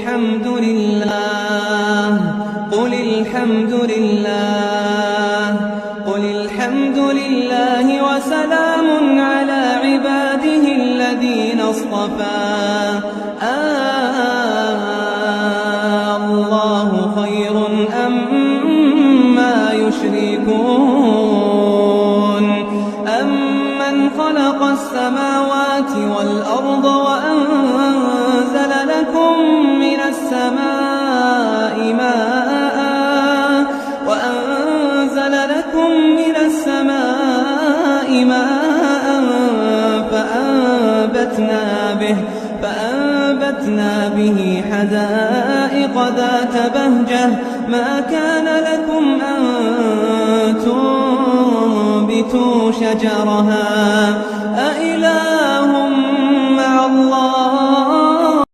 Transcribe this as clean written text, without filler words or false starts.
الحمد لله قل الحمد لله قل الحمد لله وسلام على عباده الذين اصطفى الله خير أمّا يشركون أمن خلق السماوات والأرض وأنزل لكم من السماء ماء فأنبتنا به حدائق ذات بهجة ما كان لكم أن تنبتوا شجرها